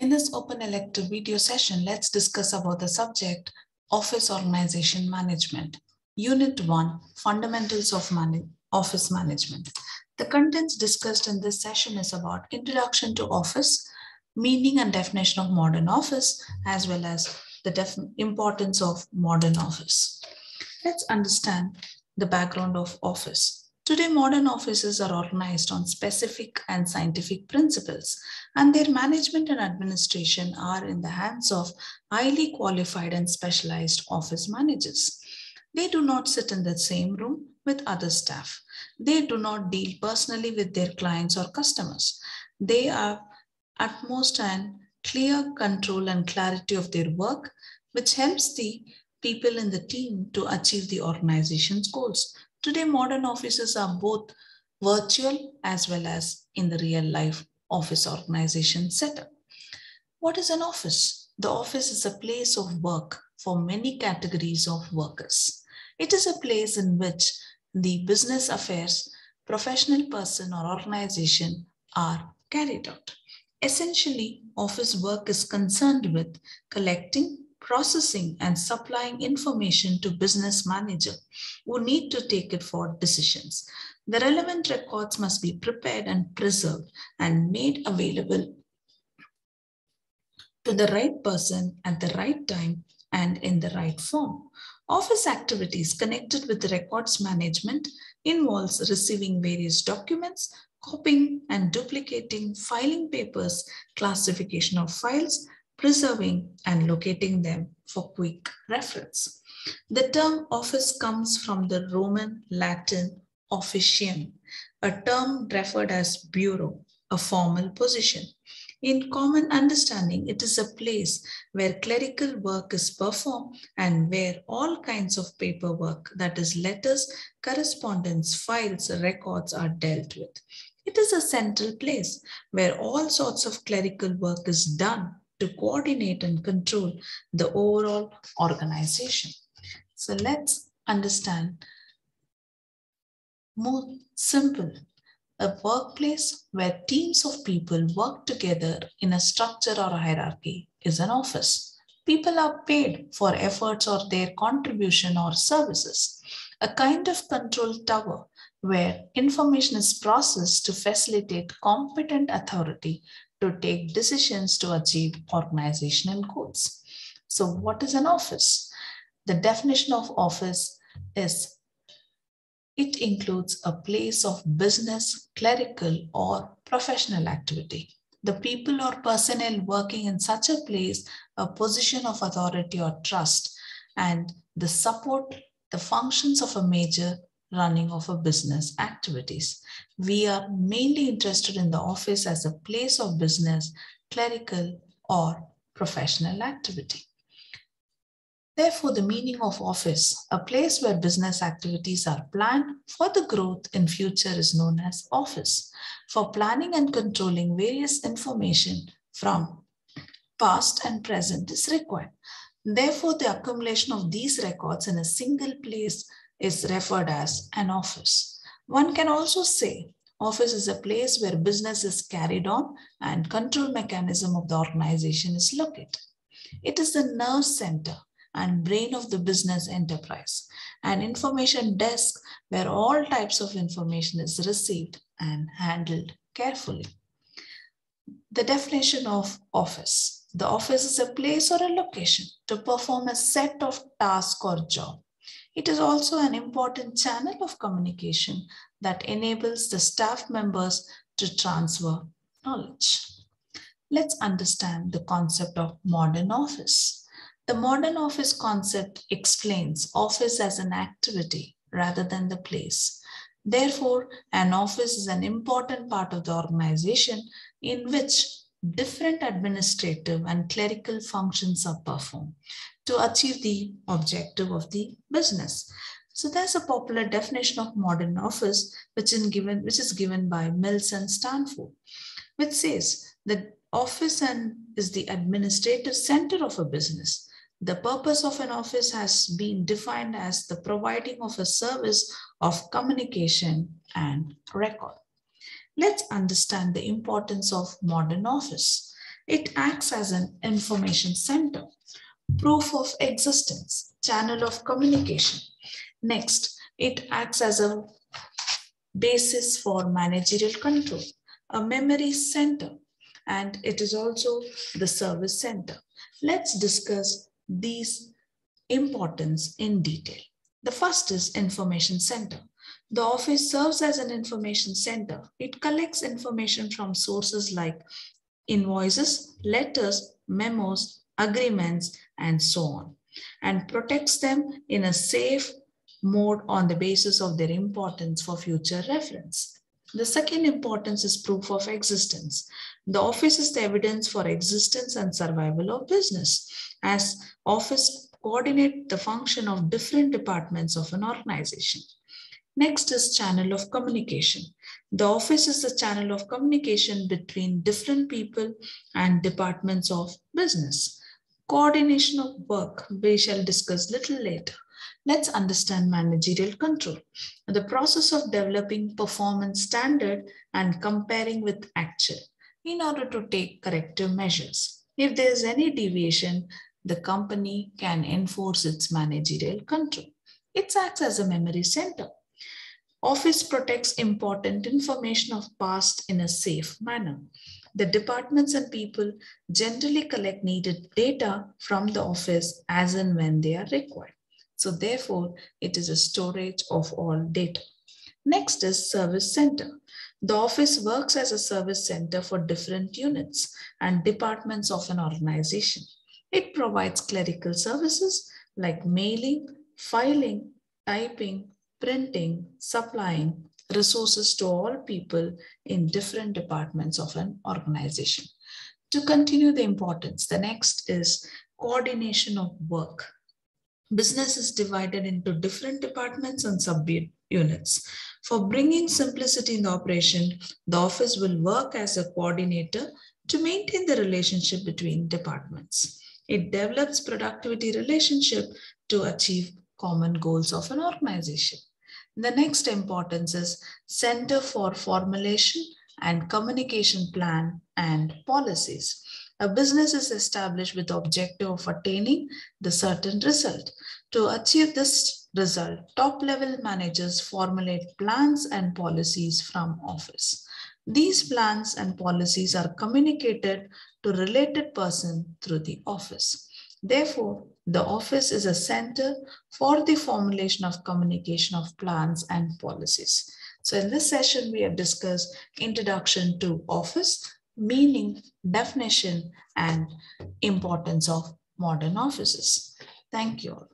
In this open elective video session, let's discuss about the subject Office Organization Management. Unit 1, Fundamentals of Office Management. The contents discussed in this session is about Introduction to Office, meaning and definition of modern office, as well as the importance of modern office. Let's understand the background of office. Today, modern offices are organized on specific and scientific principles, and their management and administration are in the hands of highly qualified and specialized office managers. They do not sit in the same room with other staff. They do not deal personally with their clients or customers. They have utmost and clear control and clarity of their work, which helps the people in the team to achieve the organization's goals. Today, modern offices are both virtual as well as in the real life office organization setup. What is an office? The office is a place of work for many categories of workers. It is a place in which the business affairs, professional person or organization are carried out. Essentially, office work is concerned with collecting, processing and supplying information to business manager who need to take it for decisions. The relevant records must be prepared and preserved and made available to the right person at the right time and in the right form. Office activities connected with the records management involves receiving various documents, copying and duplicating, filing papers, classification of files, preserving and locating them for quick reference. The term office comes from the Roman Latin officium, a term referred as bureau, a formal position. In common understanding, it is a place where clerical work is performed and where all kinds of paperwork, that is letters, correspondence, files, records are dealt with. It is a central place where all sorts of clerical work is done to coordinate and control the overall organization. So let's understand more simple. A workplace where teams of people work together in a structure or a hierarchy is an office. People are paid for efforts or their contribution or services. A kind of control tower where information is processed to facilitate competent authority to take decisions to achieve organizational goals. So what is an office? The definition of office is it includes a place of business, clerical, or professional activity. The people or personnel working in such a place, a position of authority or trust, and the support, the functions of a major running of a business activities. We are mainly interested in the office as a place of business, clerical, or professional activity. Therefore, the meaning of office, a place where business activities are planned for the growth in future, is known as office. For planning and controlling various information from past and present is required. Therefore, the accumulation of these records in a single place is referred as an office. One can also say office is a place where business is carried on and control mechanism of the organization is located. It is the nerve center and brain of the business enterprise, an information desk where all types of information is received and handled carefully. The definition of office. The office is a place or a location to perform a set of tasks or job. It is also an important channel of communication that enables the staff members to transfer knowledge. Let's understand the concept of modern office. The modern office concept explains office as an activity rather than the place. Therefore, an office is an important part of the organization in which different administrative and clerical functions are performed to achieve the objective of the business. So there's a popular definition of modern office which is given by Mills and Stanford, which says that office is the administrative center of a business. The purpose of an office has been defined as the providing of a service of communication and record. Let's understand the importance of modern office. It acts as an information center. Proof of existence, channel of communication. Next, it acts as a basis for managerial control, a memory center, and it is also the service center. Let's discuss these importance in detail. The first is information center. The office serves as an information center. It collects information from sources like invoices, letters, memos, agreements, and so on, and protects them in a safe mode on the basis of their importance for future reference. The second importance is proof of existence. The office is the evidence for existence and survival of business, as office coordinate the function of different departments of an organization. Next is channel of communication. The office is the channel of communication between different people and departments of business. Coordination of work, we shall discuss little later. Let's understand managerial control. The process of developing performance standard and comparing with actual in order to take corrective measures. If there is any deviation, the company can enforce its managerial control. It acts as a memory center. Office protects important information of past in a safe manner. The departments and people generally collect needed data from the office as and when they are required. So therefore, it is a storage of all data. Next is service center. The office works as a service center for different units and departments of an organization. It provides clerical services like mailing, filing, typing, printing, supplying resources to all people in different departments of an organization. To continue the importance, the next is coordination of work. Business is divided into different departments and sub-units. For bringing simplicity in the operation, the office will work as a coordinator to maintain the relationship between departments. It develops productivity relationship to achieve common goals of an organization. The next importance is Center for Formulation and Communication Plan and Policies. A business is established with the objective of attaining the certain result. To achieve this result, top-level managers formulate plans and policies from office. These plans and policies are communicated to related person through the office. Therefore, the office is a center for the formulation of communication of plans and policies. So in this session, we have discussed introduction to office, meaning, definition, and importance of modern offices. Thank you all.